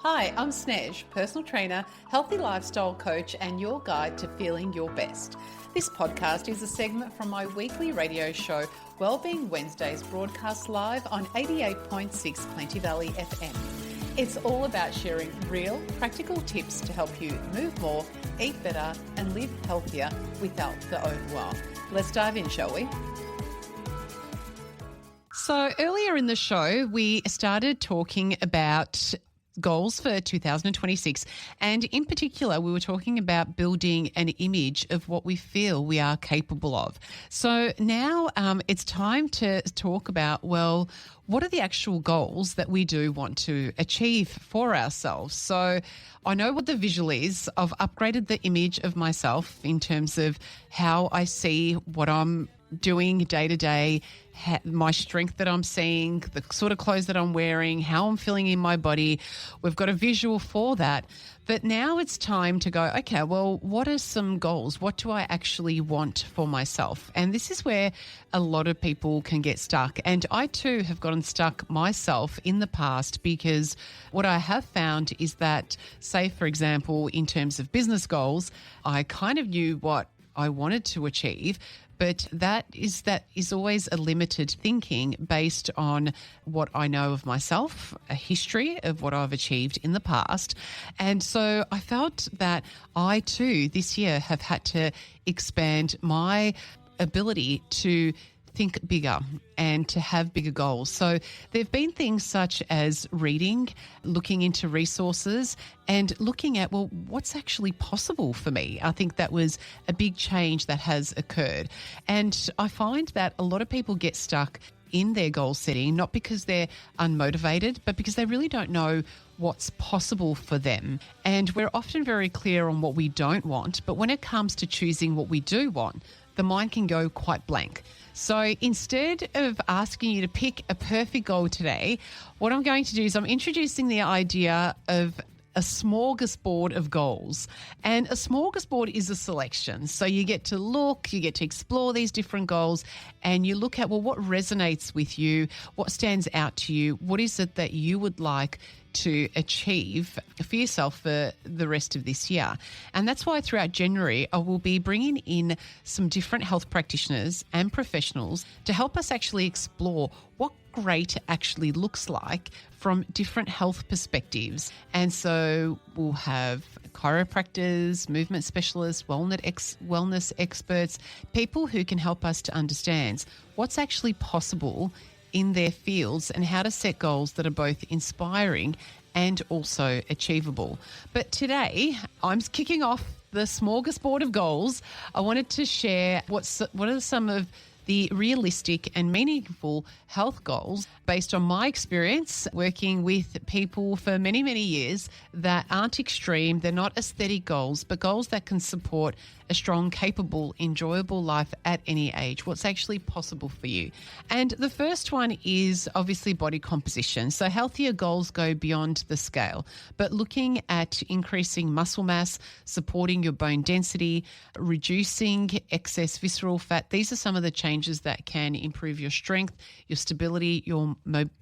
Hi, I'm Snez, personal trainer, healthy lifestyle coach, and your guide to feeling your best. This podcast is a segment from my weekly radio show, Wellbeing Wednesdays, broadcast live on 88.6 Plenty Valley FM. It's all about sharing real, practical tips to help you move more, eat better, and live healthier without the overwhelm. Let's dive in, shall we? So earlier in the show, we started talking about goals for 2026, and in particular we were talking about building an image of what we feel we are capable of. So now it's time to talk about, well, what are the actual goals that we do want to achieve for ourselves? So I know what the visual is. I've upgraded the image of myself in terms of how I see what I'm doing day to day, my strength that I'm seeing, the sort of clothes that I'm wearing, how I'm feeling in my body. We've got a visual for that. But now it's time to go, okay, well, what are some goals? What do I actually want for myself? And this is where a lot of people can get stuck. And I too have gotten stuck myself in the past, because what I have found is that, say, for example, in terms of business goals, I kind of knew what I wanted to achieve, but that is always a limited thinking based on what I know of myself, a history of what I've achieved in the past. And so I felt that I too this year have had to expand my ability to think bigger and to have bigger goals. So there have been things such as reading, looking into resources, and looking at, well, what's actually possible for me? I think that was a big change that has occurred. And I find that a lot of people get stuck in their goal setting, not because they're unmotivated, but because they really don't know what's possible for them. And we're often very clear on what we don't want, but when it comes to choosing what we do want, the mind can go quite blank. So instead of asking you to pick a perfect goal today, what I'm going to do is I'm introducing the idea of a smorgasbord of goals. And a smorgasbord is a selection. So you get to look, you get to explore these different goals, and you look at, well, what resonates with you, what stands out to you, what is it that you would like to achieve for yourself for the rest of this year. And that's why throughout January, I will be bringing in some different health practitioners and professionals to help us actually explore what great actually looks like from different health perspectives. And so we'll have chiropractors, movement specialists, wellness experts, people who can help us to understand what's actually possible in their fields and how to set goals that are both inspiring and also achievable. But today, I'm kicking off the smorgasbord of goals. I wanted to share what are some of the realistic and meaningful health goals based on my experience working with people for many, many years that aren't extreme. They're not aesthetic goals, but goals that can support a strong, capable, enjoyable life at any age. What's actually possible for you? And the first one is obviously body composition. So healthier goals go beyond the scale, but looking at increasing muscle mass, supporting your bone density, reducing excess visceral fat. These are some of the changes that can improve your strength, your stability, your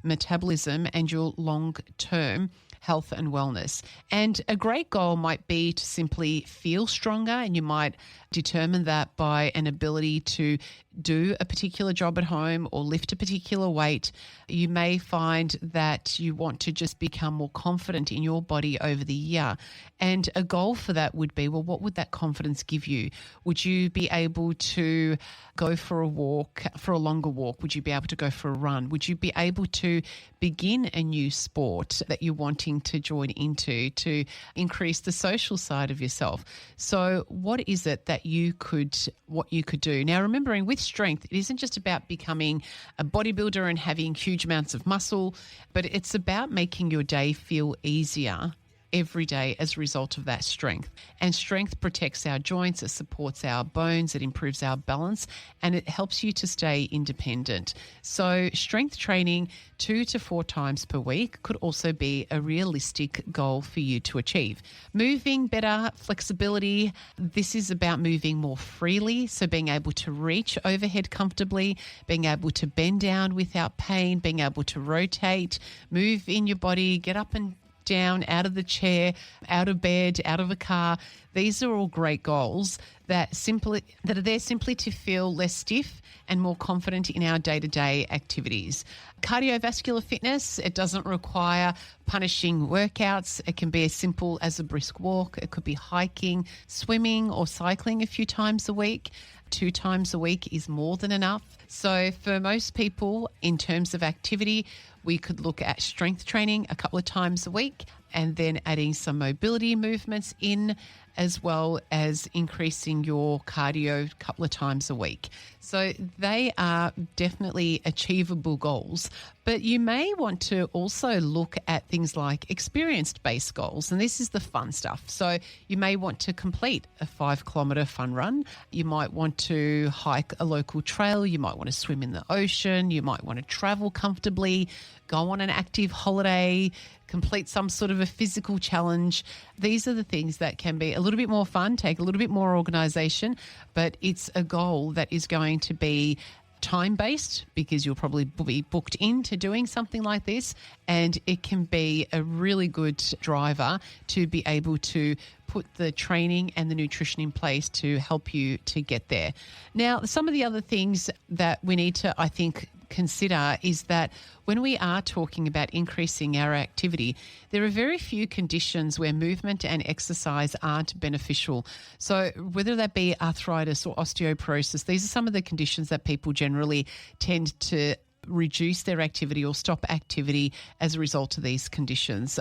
metabolism, and your long-term health and wellness. And a great goal might be to simply feel stronger, and you might determine that by an ability to do a particular job at home or lift a particular weight. You may find that you want to just become more confident in your body over the year. And a goal for that would be, well, what would that confidence give you? Would you be able to go for a walk, for a longer walk? Would you be able to go for a run? Would you be able to begin a new sport that you're wanting to join into to increase the social side of yourself? So what is it that you could do? Now, remembering with strength, it isn't just about becoming a bodybuilder and having huge amounts of muscle, but it's about making your day feel easier every day as a result of that strength. And strength protects our joints, it supports our bones, it improves our balance, and it helps you to stay independent. So strength training 2 to 4 times per week could also be a realistic goal for you to achieve. Moving better, flexibility. This is about moving more freely, so being able to reach overhead comfortably, being able to bend down without pain, being able to rotate, move in your body, get up and down, out of the chair, out of bed, out of a car. These are all great goals that are there simply to feel less stiff and more confident in our day-to-day activities. Cardiovascular fitness, it doesn't require punishing workouts. It can be as simple as a brisk walk. It could be hiking, swimming or cycling a few times a week. 2 times a week is more than enough. So for most people, in terms of activity, we could look at strength training a couple of times a week and then adding some mobility movements in, as well as increasing your cardio a couple of times a week. So they are definitely achievable goals, but you may want to also look at things like experience-based goals, and this is the fun stuff. So you may want to complete a 5-kilometre fun run. You might want to hike a local trail. You might want to swim in the ocean. You might want to travel comfortably, go on an active holiday, complete some sort of a physical challenge. These are the things that can be a little bit more fun, take a little bit more organisation, but it's a goal that is going to be time-based because you'll probably be booked into doing something like this, and it can be a really good driver to be able to put the training and the nutrition in place to help you to get there. Now, some of the other things that we need to, I think, consider is that when we are talking about increasing our activity, there are very few conditions where movement and exercise aren't beneficial. So whether that be arthritis or osteoporosis, these are some of the conditions that people generally tend to reduce their activity or stop activity as a result of these conditions,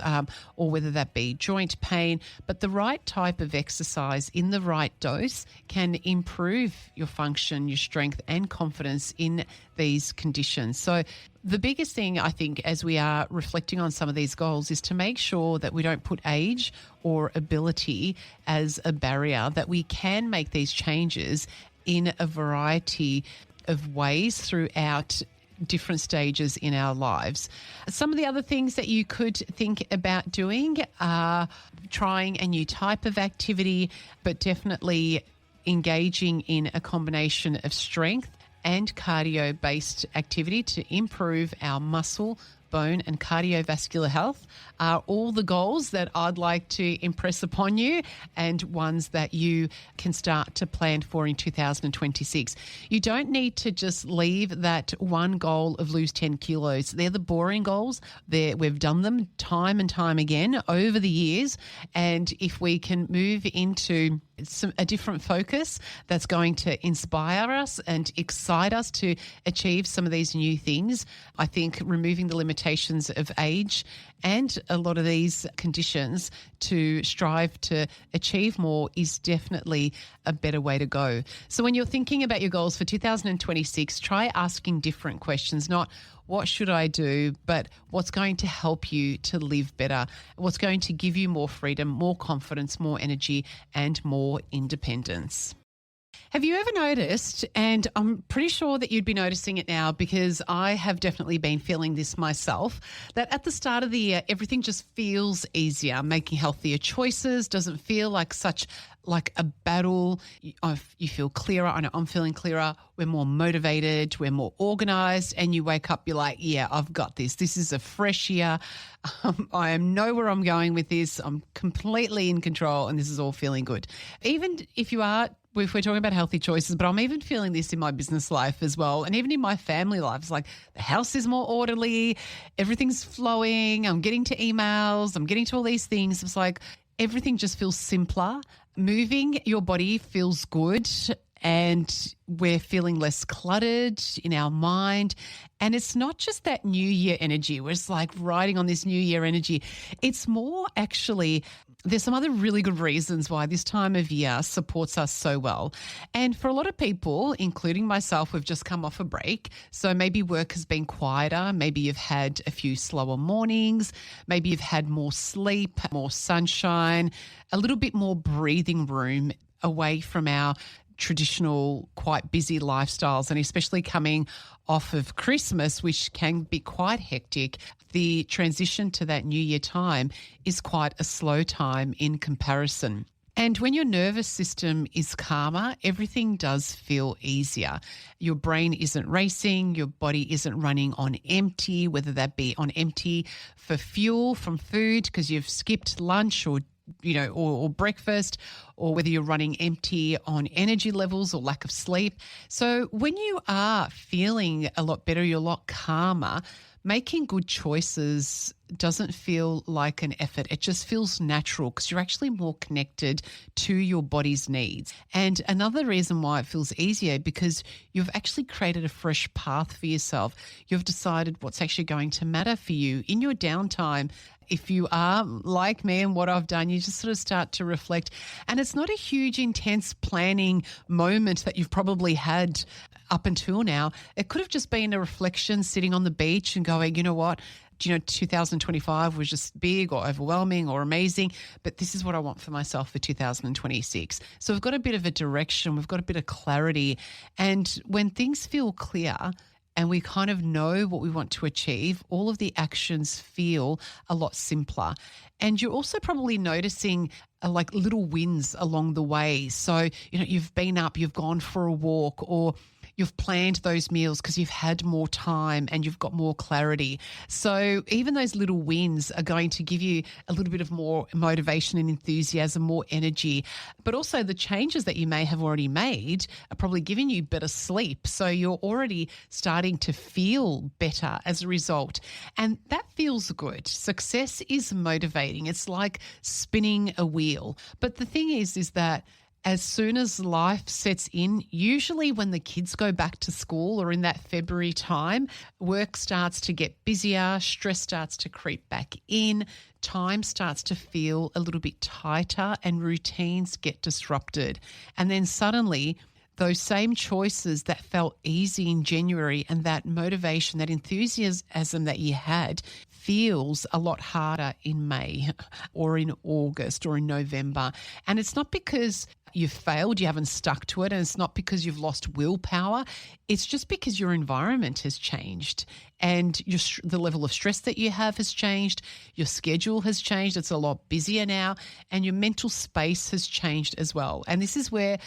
or whether that be joint pain. But the right type of exercise in the right dose can improve your function, your strength and confidence in these conditions. So the biggest thing, I think, as we are reflecting on some of these goals is to make sure that we don't put age or ability as a barrier, that we can make these changes in a variety of ways throughout different stages in our lives. Some of the other things that you could think about doing are trying a new type of activity, but definitely engaging in a combination of strength and cardio-based activity to improve our muscle, bone and cardiovascular health are all the goals that I'd like to impress upon you, and ones that you can start to plan for in 2026. You don't need to just leave that one goal of lose 10 kilos. They're the boring goals. We've done them time and time again over the years, and if we can move into a different focus that's going to inspire us and excite us to achieve some of these new things, I think removing the limitations of age and a lot of these conditions to strive to achieve more is definitely a better way to go. So when you're thinking about your goals for 2026, try asking different questions, not what should I do, but what's going to help you to live better, what's going to give you more freedom, more confidence, more energy, and more independence. Have you ever noticed, and I'm pretty sure that you'd be noticing it now because I have definitely been feeling this myself, that at the start of the year, everything just feels easier. Making healthier choices doesn't feel like a battle. You feel clearer. I know I'm feeling clearer. We're more motivated. We're more organised. And you wake up, you're like, yeah, I've got this. This is a fresh year. I know where I'm going with this. I'm completely in control and this is all feeling good. Even if we're talking about healthy choices, but I'm even feeling this in my business life as well. And even in my family life, it's like the house is more orderly. Everything's flowing. I'm getting to emails. I'm getting to all these things. It's like everything just feels simpler. Moving your body feels good, and we're feeling less cluttered in our mind. And it's not just that New Year energy. We're just like riding on this New Year energy. It's more actually, there's some other really good reasons why this time of year supports us so well. And for a lot of people, including myself, we've just come off a break. So maybe work has been quieter. Maybe you've had a few slower mornings. Maybe you've had more sleep, more sunshine, a little bit more breathing room away from our traditional, quite busy lifestyles, and especially coming off of Christmas, which can be quite hectic. The transition to that New Year time is quite a slow time in comparison. And when your nervous system is calmer, everything does feel easier. Your brain isn't racing, your body isn't running on empty, whether that be on empty for fuel from food because you've skipped lunch or or breakfast, or whether you're running empty on energy levels or lack of sleep. So when you are feeling a lot better, you're a lot calmer, making good choices doesn't feel like an effort. It just feels natural because you're actually more connected to your body's needs. And another reason why it feels easier because you've actually created a fresh path for yourself. You've decided what's actually going to matter for you in your downtime. If you are like me and what I've done, you just sort of start to reflect. And it's not a huge, intense planning moment that you've probably had up until now. It could have just been a reflection sitting on the beach and going, you know what? 2025 was just big or overwhelming or amazing, but this is what I want for myself for 2026. So we've got a bit of a direction, we've got a bit of clarity. And when things feel clear and we kind of know what we want to achieve, all of the actions feel a lot simpler. And you're also probably noticing like little wins along the way. So, you've been up, you've gone for a walk, or you've planned those meals because you've had more time and you've got more clarity. So even those little wins are going to give you a little bit of more motivation and enthusiasm, more energy. But also the changes that you may have already made are probably giving you better sleep. So you're already starting to feel better as a result. And that feels good. Success is motivating. It's like spinning a wheel. But the thing is that as soon as life sets in, usually when the kids go back to school or in that February time, work starts to get busier, stress starts to creep back in, time starts to feel a little bit tighter and routines get disrupted. And then suddenly those same choices that felt easy in January and that motivation, that enthusiasm that you had feels a lot harder in May or in August or in November. And it's not because you've failed, you haven't stuck to it, and it's not because you've lost willpower. It's just because your environment has changed and the level of stress that you have has changed, your schedule has changed, it's a lot busier now, and your mental space has changed as well. And this is where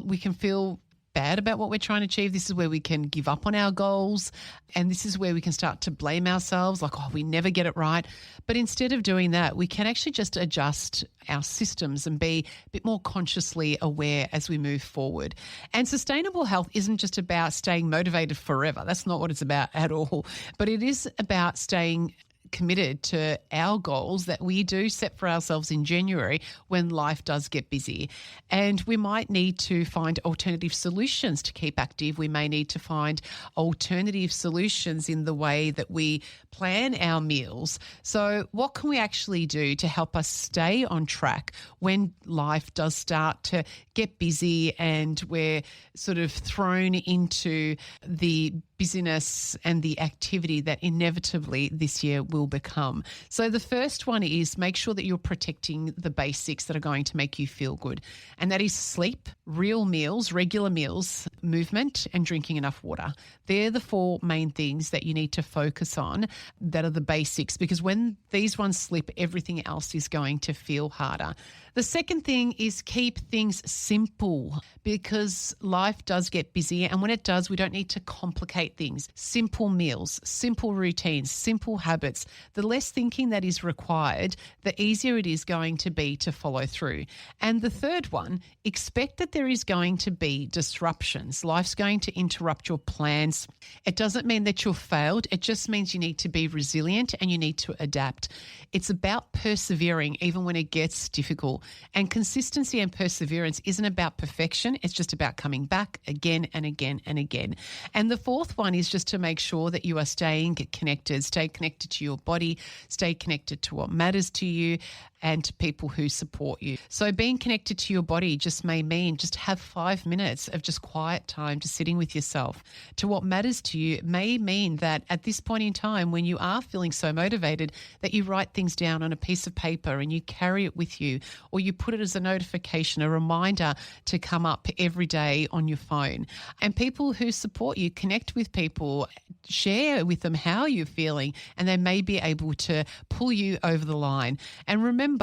we can feel bad about what we're trying to achieve. This is where we can give up on our goals, and this is where we can start to blame ourselves like, we never get it right. But instead of doing that, we can actually just adjust our systems and be a bit more consciously aware as we move forward. And sustainable health isn't just about staying motivated forever. That's not what it's about at all. But it is about staying committed to our goals that we do set for ourselves in January when life does get busy. And we might need to find alternative solutions to keep active. We may need to find alternative solutions in the way that we plan our meals. So what can we actually do to help us stay on track when life does start to get busy and we're sort of thrown into the busyness and the activity that inevitably this year will become? So the first one is make sure that you're protecting the basics that are going to make you feel good. And that is sleep, real meals, regular meals, movement, and drinking enough water. They're the four main things that you need to focus on that are the basics, because when these ones slip, everything else is going to feel harder. The second thing is keep things simple, because life does get busy, and when it does, we don't need to complicate things. Simple meals, simple routines, simple habits. The less thinking that is required, the easier it is going to be to follow through. And the third one, expect that there is going to be disruptions. Life's going to interrupt your plans. It doesn't mean that you've failed. It just means you need to be resilient and you need to adapt. It's about persevering even when it gets difficult. And consistency and perseverance isn't about perfection. It's just about coming back again and again and again. And the fourth one is just to make sure that you are staying connected. Stay connected to your body, stay connected to what matters to you and to people who support you. So being connected to your body just may mean just have 5 minutes of just quiet time, just sitting with yourself. To what matters to you, it may mean that at this point in time when you are feeling so motivated that you write things down on a piece of paper and you carry it with you, or you put it as a notification, a reminder to come up every day on your phone. And people who support you, connect with people, share with them how you're feeling, and they may be able to pull you over the line. And remember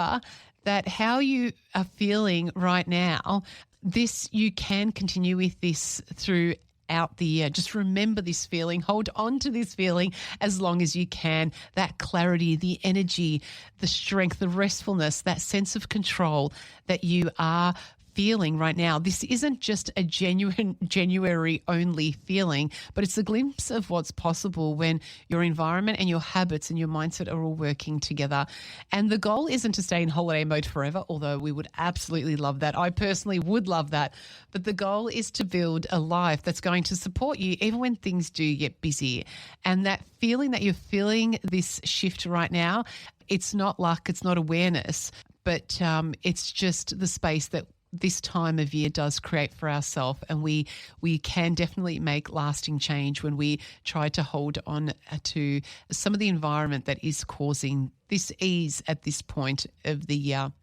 that how you are feeling right now, this you can continue with this throughout the year. Just remember this feeling, hold on to this feeling as long as you can. That clarity, the energy, the strength, the restfulness, that sense of control that you are feeling right now. This isn't just a genuine January only feeling, but it's a glimpse of what's possible when your environment and your habits and your mindset are all working together. And the goal isn't to stay in holiday mode forever, although we would absolutely love that. I personally would love that. But the goal is to build a life that's going to support you even when things do get busy. And that feeling that you're feeling this shift right now, it's not luck, it's not awareness, but it's just the space that this time of year does create for ourselves, and we can definitely make lasting change when we try to hold on to some of the environment that is causing this ease at this point of the year.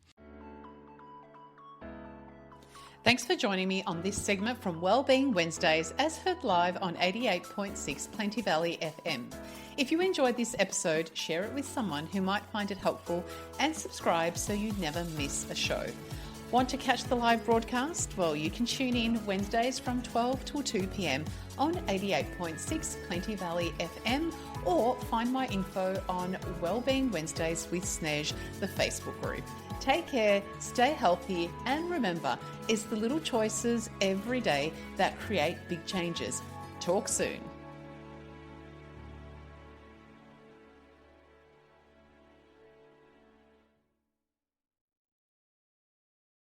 Thanks for joining me on this segment from Wellbeing Wednesdays, as heard live on 88.6 Plenty Valley FM. If you enjoyed this episode, share it with someone who might find it helpful and subscribe so you never miss a show. Want to catch the live broadcast? Well, you can tune in Wednesdays from 12 till 2 p.m. on 88.6 Plenty Valley FM, or find my info on Wellbeing Wednesdays with Snez, the Facebook group. Take care, stay healthy, and remember, it's the little choices every day that create big changes. Talk soon.